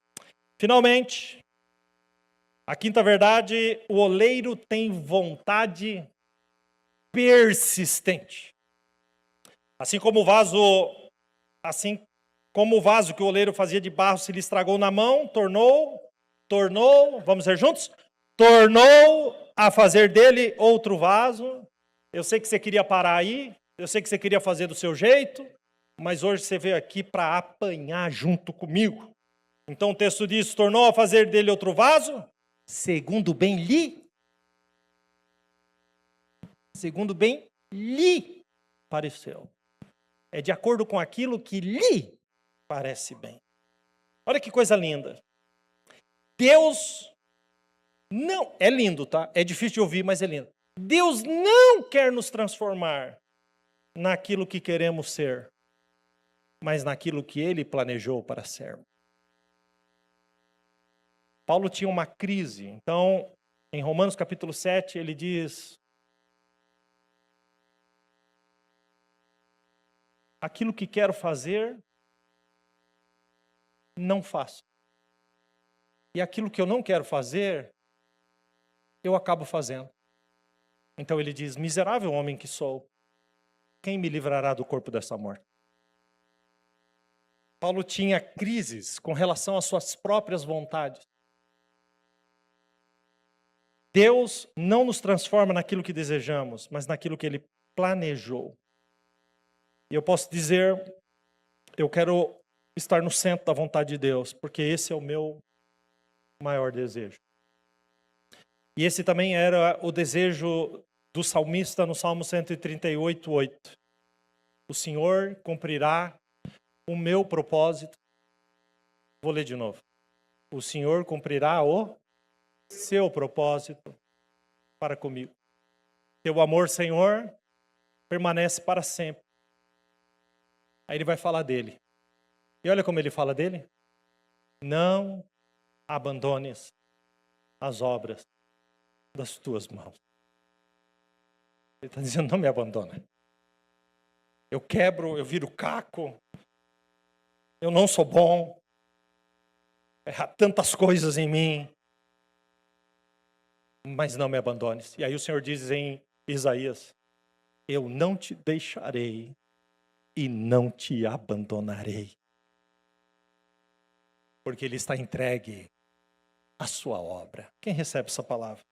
Finalmente, a quinta verdade, o oleiro tem vontade persistente. Assim como o vaso que o oleiro fazia de barro se lhe estragou na mão, tornou, vamos ver juntos? Tornou a fazer dele outro vaso. Eu sei que você queria parar aí, eu sei que você queria fazer do seu jeito, mas hoje você veio aqui para apanhar junto comigo. Então o texto diz, tornou a fazer dele outro vaso, segundo bem lhe pareceu. É de acordo com aquilo que lhe parece bem. Olha que coisa linda. Deus não, é lindo, tá? É difícil de ouvir, mas é lindo. Deus não quer nos transformar naquilo que queremos ser, mas naquilo que Ele planejou para sermos. Paulo tinha uma crise, então, em Romanos capítulo 7, ele diz: aquilo que quero fazer, não faço. E aquilo que eu não quero fazer, eu acabo fazendo. Então ele diz, miserável homem que sou, quem me livrará do corpo dessa morte? Paulo tinha crises com relação às suas próprias vontades. Deus não nos transforma naquilo que desejamos, mas naquilo que Ele planejou. E eu posso dizer, eu quero estar no centro da vontade de Deus, porque esse é o meu maior desejo. E esse também era o desejo do salmista no Salmo 138:8. O Senhor cumprirá o meu propósito. Vou ler de novo. O Senhor cumprirá o seu propósito para comigo. Teu amor, Senhor, permanece para sempre. Aí ele vai falar dele. E olha como ele fala dele. Não abandones as obras das tuas mãos. Ele está dizendo, não me abandona. Eu quebro, eu viro caco. Eu não sou bom. Há tantas coisas em mim. Mas não me abandones. E aí o Senhor diz em Isaías, eu não te deixarei e não te abandonarei. Porque Ele está entregue à sua obra. Quem recebe essa palavra?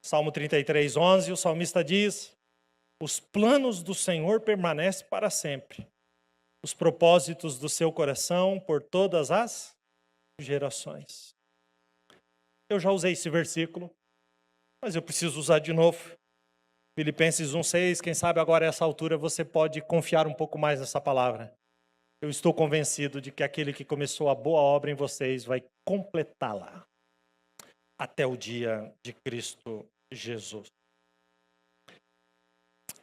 Salmo 33:11, o salmista diz, os planos do Senhor permanecem para sempre. Os propósitos do seu coração por todas as gerações. Eu já usei esse versículo, mas eu preciso usar de novo. Filipenses 1:6, quem sabe agora a essa altura você pode confiar um pouco mais nessa palavra. Eu estou convencido de que aquele que começou a boa obra em vocês vai completá-la até o dia de Cristo Jesus.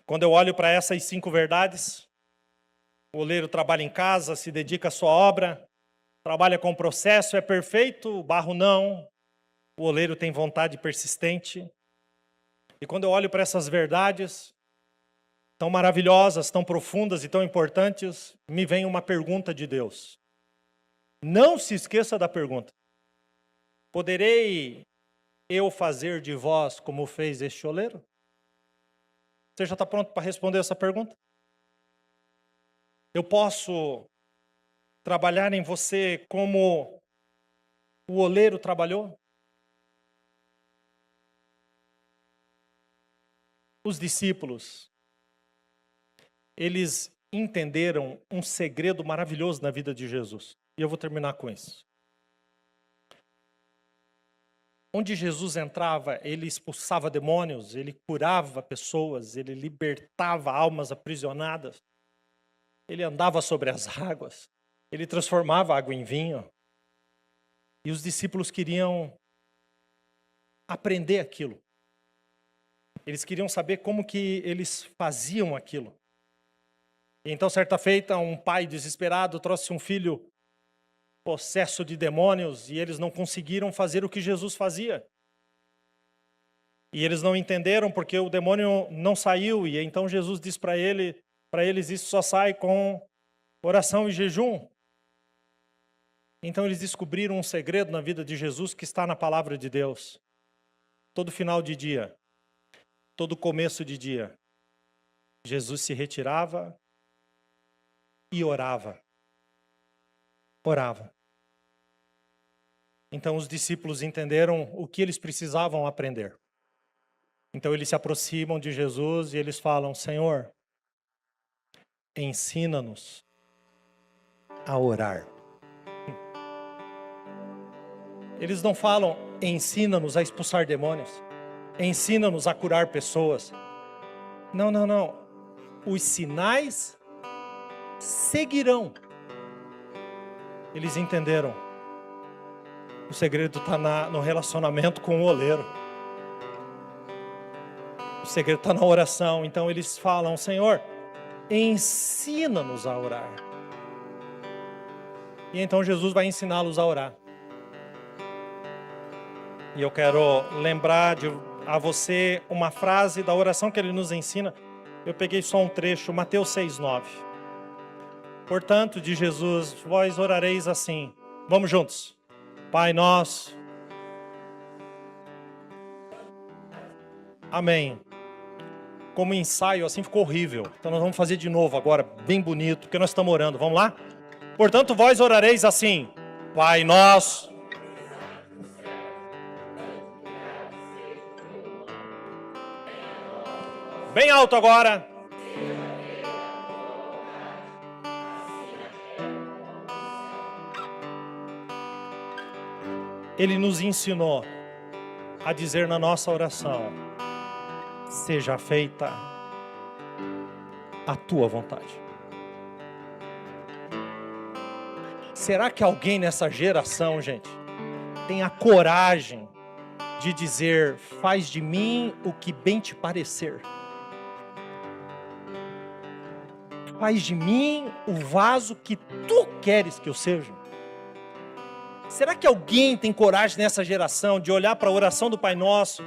Quando eu olho para essas 5 verdades, o oleiro trabalha em casa, se dedica à sua obra, trabalha com o processo, é perfeito, o barro não, o oleiro tem vontade persistente. E quando eu olho para essas verdades, tão maravilhosas, tão profundas e tão importantes, me vem uma pergunta de Deus. Não se esqueça da pergunta. Poderei eu fazer de vós como fez este oleiro? Você já está pronto para responder essa pergunta? Eu posso trabalhar em você como o oleiro trabalhou? Os discípulos, eles entenderam um segredo maravilhoso na vida de Jesus. E eu vou terminar com isso. Onde Jesus entrava, ele expulsava demônios, ele curava pessoas, ele libertava almas aprisionadas. Ele andava sobre as águas, ele transformava água em vinho. E os discípulos queriam aprender aquilo. Eles queriam saber como que eles faziam aquilo. E então, certa feita, um pai desesperado trouxe um filho possesso de demônios e eles não conseguiram fazer o que Jesus fazia. E eles não entenderam porque o demônio não saiu. E então Jesus diz para eles, isso só sai com oração e jejum. Então eles descobriram um segredo na vida de Jesus que está na palavra de Deus. Todo final de dia, todo começo de dia, Jesus se retirava e orava. Orava. Então os discípulos entenderam o que eles precisavam aprender. Então eles se aproximam de Jesus e eles falam: Senhor, ensina-nos a orar. Eles não falam: ensina-nos a expulsar demônios, ensina-nos a curar pessoas. Não, não, não. Os sinais seguirão. Eles entenderam. O segredo está no relacionamento com o oleiro. O segredo está na oração. Então eles falam: Senhor, ensina-nos a orar. E então Jesus vai ensiná-los a orar. E eu quero lembrar a você uma frase da oração que ele nos ensina. Eu peguei só um trecho, Mateus 6:9. Portanto, de Jesus, vós orareis assim. Vamos juntos. Pai nosso. Amém. Como ensaio, assim ficou horrível. Então nós vamos fazer de novo agora, bem bonito, porque nós estamos orando. Vamos lá? Portanto, vós orareis assim. Pai nosso. Bem alto agora. Ele nos ensinou a dizer na nossa oração: seja feita a tua vontade. Será que alguém nessa geração, gente, tem a coragem de dizer: faz de mim o que bem te parecer? Faz de mim o vaso que tu queres que eu seja? Será que alguém tem coragem nessa geração de olhar para a oração do Pai Nosso?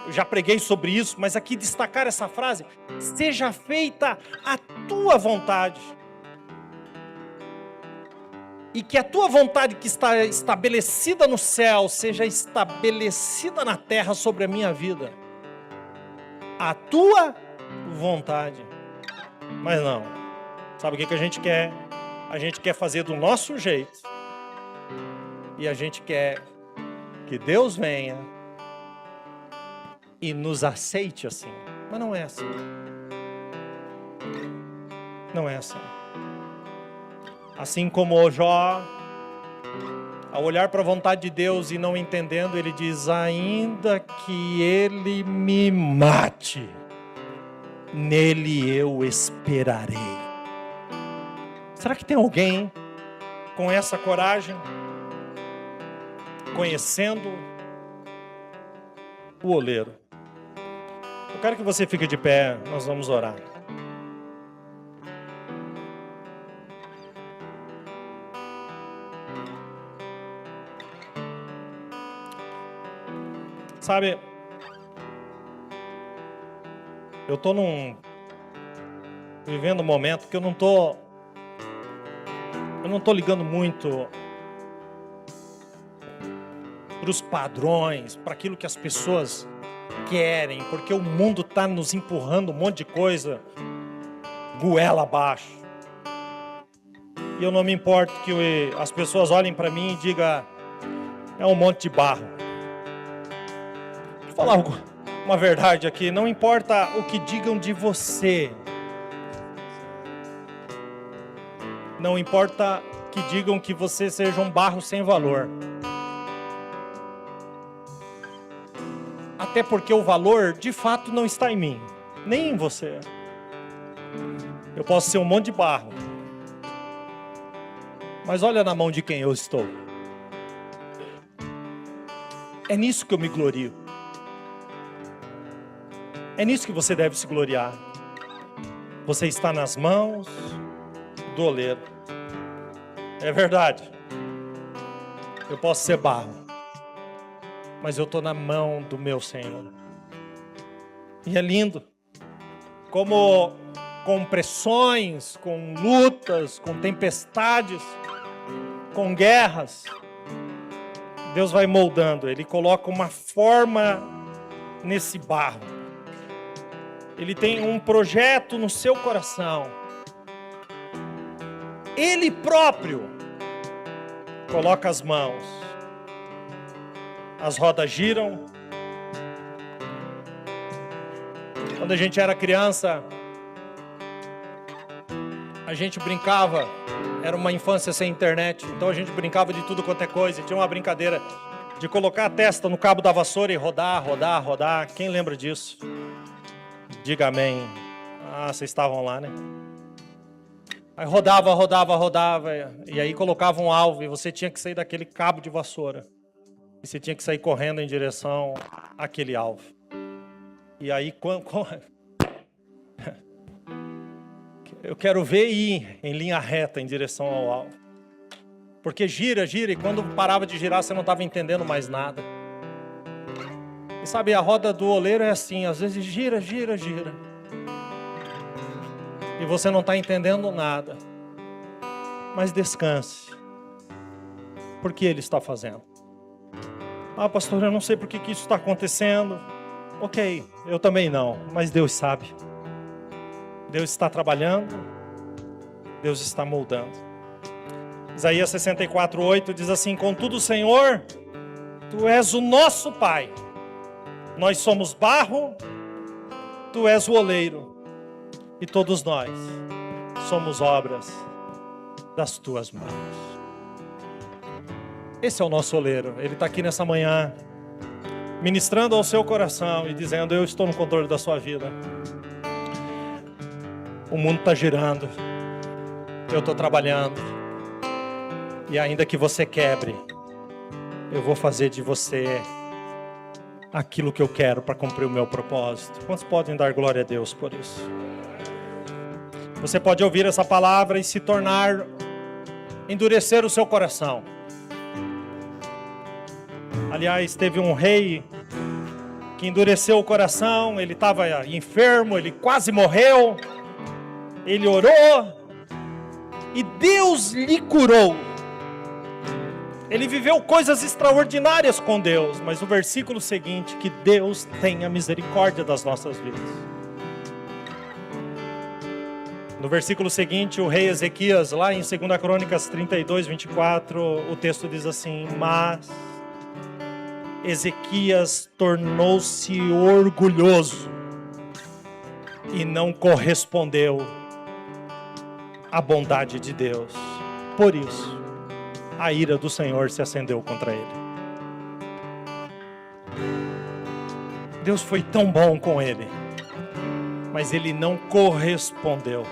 Eu já preguei sobre isso, mas aqui destacar essa frase: seja feita a tua vontade. E que a tua vontade que está estabelecida no céu seja estabelecida na terra sobre a minha vida. A tua vontade. Mas não. Sabe o que a gente quer? A gente quer fazer do nosso jeito. E a gente quer que Deus venha e nos aceite assim. Mas não é assim. Não é assim. Assim como o Jó, ao olhar para a vontade de Deus e não entendendo, ele diz: ainda que ele me mate, nele eu esperarei. Será que tem alguém com essa coragem? Conhecendo o oleiro. Eu quero que você fique de pé, nós vamos orar. Sabe, eu estou vivendo um momento que eu não estou ligando muito para os padrões, para aquilo que as pessoas querem, porque o mundo está nos empurrando um monte de coisa goela abaixo. E eu não me importo que as pessoas olhem para mim e digam: é um monte de barro. Vou falar uma verdade aqui: não importa o que digam de você, não importa que digam que você seja um barro sem valor. Até porque o valor, de fato, não está em mim, nem em você. Eu posso ser um monte de barro, mas olha na mão de quem eu estou. É nisso que eu me glorio. É nisso que você deve se gloriar. Você está nas mãos do oleiro. É verdade. Eu posso ser barro, mas eu estou na mão do meu Senhor. E é lindo. Como com pressões, com lutas, com tempestades, com guerras, Deus vai moldando. Ele coloca uma forma nesse barro. Ele tem um projeto no seu coração. Ele próprio coloca as mãos. As rodas giram. Quando a gente era criança, a gente brincava, era uma infância sem internet, então a gente brincava de tudo quanto é coisa. Tinha uma brincadeira de colocar a testa no cabo da vassoura e rodar, rodar, rodar. Quem lembra disso? Diga amém. Ah, vocês estavam lá, né? Aí rodava, rodava, rodava, e aí colocava um alvo e você tinha que sair daquele cabo de vassoura. E você tinha que sair correndo em direção àquele alvo. E aí, eu quero ver ir em linha reta em direção ao alvo. Porque gira, gira, e quando parava de girar, você não estava entendendo mais nada. E sabe, a roda do oleiro é assim, às vezes gira, gira, gira. E você não está entendendo nada. Mas descanse. Porque Ele está fazendo. Ah, pastor, eu não sei por que isso está acontecendo. Ok, eu também não, mas Deus sabe. Deus está trabalhando, Deus está moldando. Isaías 64:8 diz assim: contudo, Senhor, Tu és o nosso Pai. Nós somos barro, Tu és o oleiro. E todos nós somos obras das Tuas mãos. Esse é o nosso oleiro. Ele está aqui nessa manhã, ministrando ao seu coração e dizendo: eu estou no controle da sua vida. O mundo está girando, eu estou trabalhando, e ainda que você quebre, eu vou fazer de você aquilo que eu quero para cumprir o meu propósito. Quantos podem dar glória a Deus por isso? Você pode ouvir essa palavra e se tornar, endurecer o seu coração. Aliás, teve um rei que endureceu o coração, ele estava enfermo, ele quase morreu. Ele orou e Deus lhe curou. Ele viveu coisas extraordinárias com Deus, mas o versículo seguinte, que Deus tenha misericórdia das nossas vidas. No versículo seguinte, o rei Ezequias, lá em 2 Crônicas 32:24, o texto diz assim: mas Ezequias tornou-se orgulhoso e não correspondeu à bondade de Deus. Por isso, a ira do Senhor se acendeu contra ele. Deus foi tão bom com ele, mas ele não correspondeu.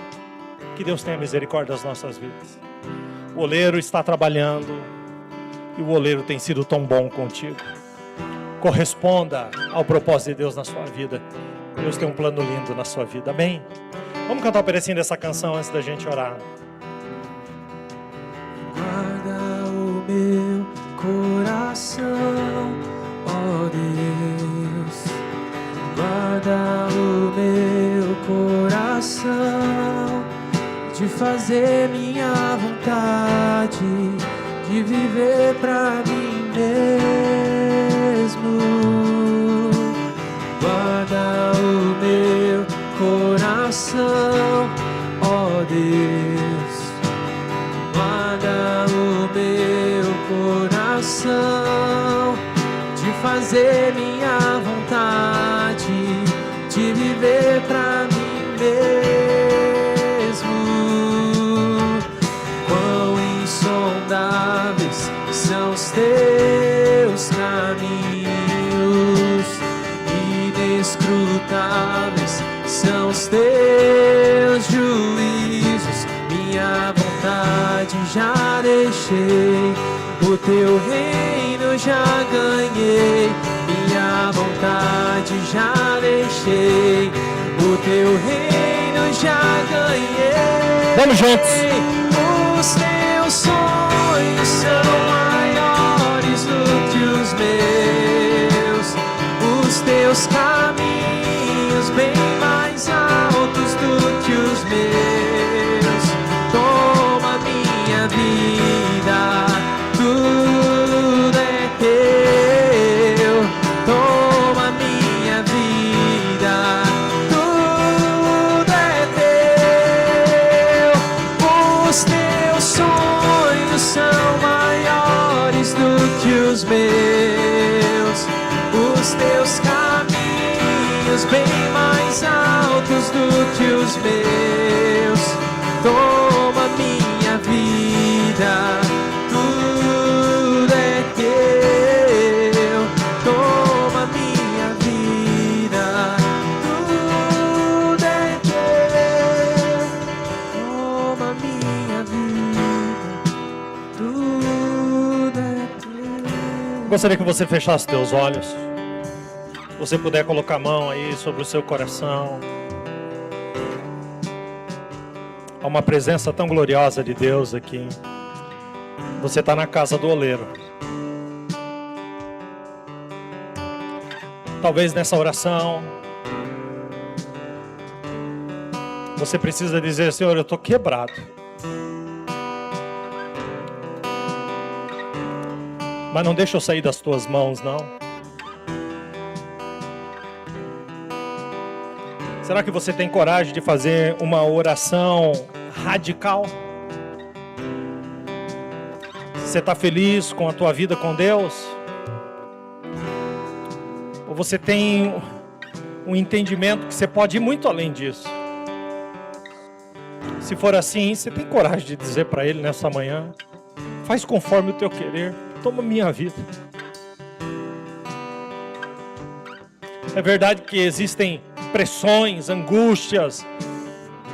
Que Deus tenha misericórdia das nossas vidas. O oleiro está trabalhando e o oleiro tem sido tão bom contigo. Corresponda ao propósito de Deus na sua vida. Deus tem um plano lindo na sua vida, amém? Vamos cantar um pedacinho dessa canção antes da gente orar. Guarda o meu coração, ó Deus. Guarda o meu coração, de fazer minha vontade, de viver pra mim mesmo. Guarda o meu coração, ó Deus. Guarda o meu coração, de fazer minha vontade, de viver pra mim mesmo. Quão insondáveis são os teus caminhos, inescrutáveis são os teus juízos. Minha vontade já deixei, o teu reino já ganhei. Minha vontade já deixei, o teu reino já ganhei. Vamos juntos. Os teus sonhos são maiores do que os meus, os teus caminhos os meus, os teus caminhos bem mais altos do que os meus. Toma minha vida, tudo é teu. Toma minha vida, tudo é teu. Toma minha vida, tudo é teu. Gostaria que você fechasse teus olhos. Se você puder colocar a mão aí sobre o seu coração. Há uma presença tão gloriosa de Deus aqui. Você está na casa do oleiro. Talvez nessa oração você precisa dizer: Senhor, eu estou quebrado. Mas não deixa eu sair das tuas mãos, não. Será que você tem coragem de fazer uma oração radical? Você está feliz com a tua vida com Deus? Ou você tem um entendimento que você pode ir muito além disso? Se for assim, você tem coragem de dizer para Ele nessa manhã: faz conforme o teu querer, toma minha vida. É verdade que existem pressões, angústias,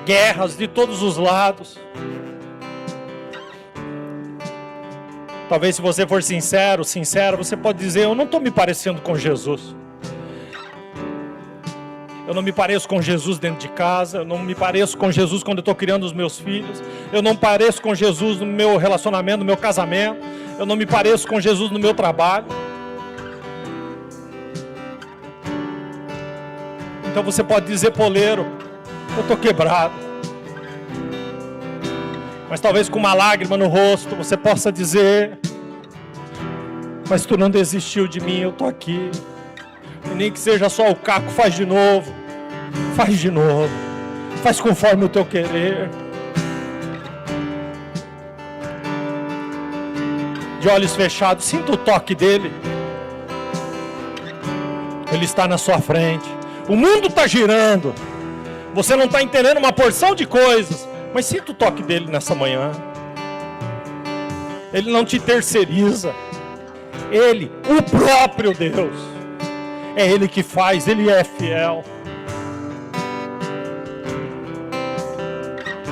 guerras de todos os lados. Talvez, se você for sincero, você pode dizer: eu não estou me parecendo com Jesus. Eu não me pareço com Jesus dentro de casa. Eu não me pareço com Jesus quando eu estou criando os meus filhos. Eu não me pareço com Jesus no meu relacionamento, no meu casamento. Eu não me pareço com Jesus no meu trabalho. Então você pode dizer: poleiro, eu estou quebrado. Mas talvez com uma lágrima no rosto você possa dizer: mas tu não desistiu de mim, eu estou aqui. E nem que seja só o caco, faz de novo. Faz de novo. Faz conforme o teu querer. De olhos fechados, sinta o toque dele. Ele está na sua frente. O mundo está girando. Você não está entendendo uma porção de coisas. Mas sinta o toque dele nessa manhã. Ele não te terceiriza. Ele, o próprio Deus. É Ele que faz, Ele é fiel.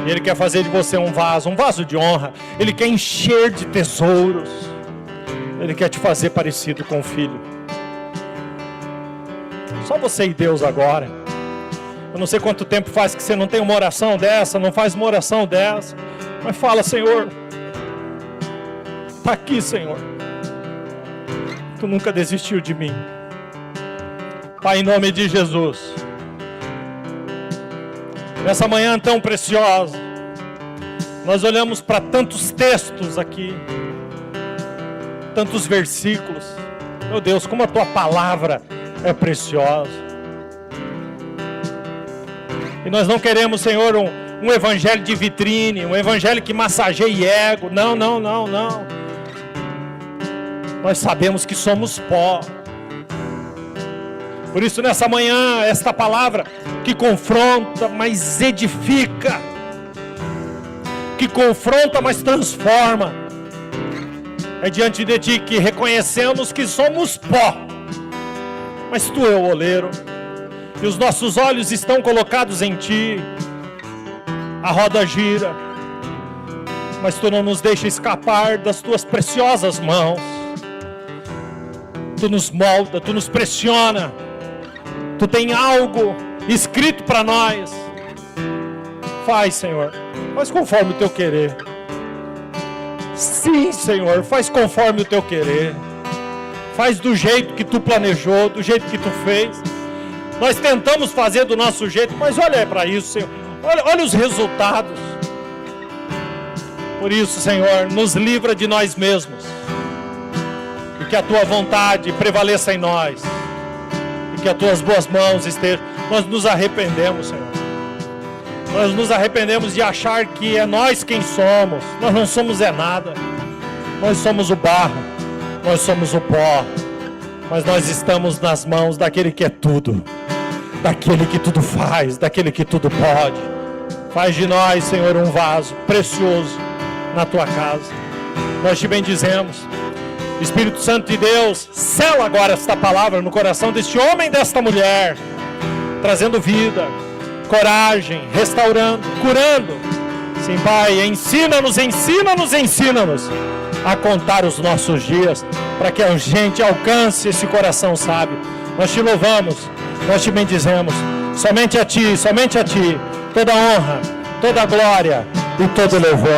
E Ele quer fazer de você um vaso de honra. Ele quer encher de tesouros. Ele quer te fazer parecido com o Filho. Só você e Deus agora. Eu não sei quanto tempo faz que você não tem uma oração dessa, não faz uma oração dessa. Mas fala: Senhor, está aqui, Senhor. Tu nunca desistiu de mim. Pai, em nome de Jesus. Nessa manhã tão preciosa, nós olhamos para tantos textos aqui, tantos versículos. Meu Deus, como a Tua palavra é preciosa. E nós não queremos, Senhor, um evangelho de vitrine, um evangelho que massageie ego. Não, não, não, não. Nós sabemos que somos pó. Por isso, nessa manhã, esta palavra que confronta, mas edifica. Que confronta, mas transforma. É diante de Ti que reconhecemos que somos pó. Mas Tu é o oleiro. E os nossos olhos estão colocados em Ti. A roda gira. Mas Tu não nos deixa escapar das Tuas preciosas mãos. Tu nos molda, Tu nos pressiona. Tu tem algo escrito para nós. Faz, Senhor. Faz conforme o Teu querer. Sim, Senhor. Faz conforme o Teu querer. Faz do jeito que Tu planejou, do jeito que Tu fez. Nós tentamos fazer do nosso jeito, mas olha para isso, Senhor. Olha os resultados. Por isso, Senhor, nos livra de nós mesmos. E que a Tua vontade prevaleça em nós. E que as Tuas boas mãos estejam. Nós nos arrependemos, Senhor. Nós nos arrependemos de achar que é nós quem somos. Nós não somos nada. Nós somos o barro. Nós somos o pó, mas nós estamos nas mãos daquele que é tudo, daquele que tudo faz, daquele que tudo pode. Faz de nós, Senhor, um vaso precioso na tua casa. Nós te bendizemos. Espírito Santo de Deus, sela agora esta palavra no coração deste homem e desta mulher, trazendo vida, coragem, restaurando, curando. Sim, Pai, ensina-nos a contar os nossos dias, para que a gente alcance esse coração sábio. Nós te louvamos, nós te bendizemos. Somente a Ti, toda honra, toda glória e todo louvor.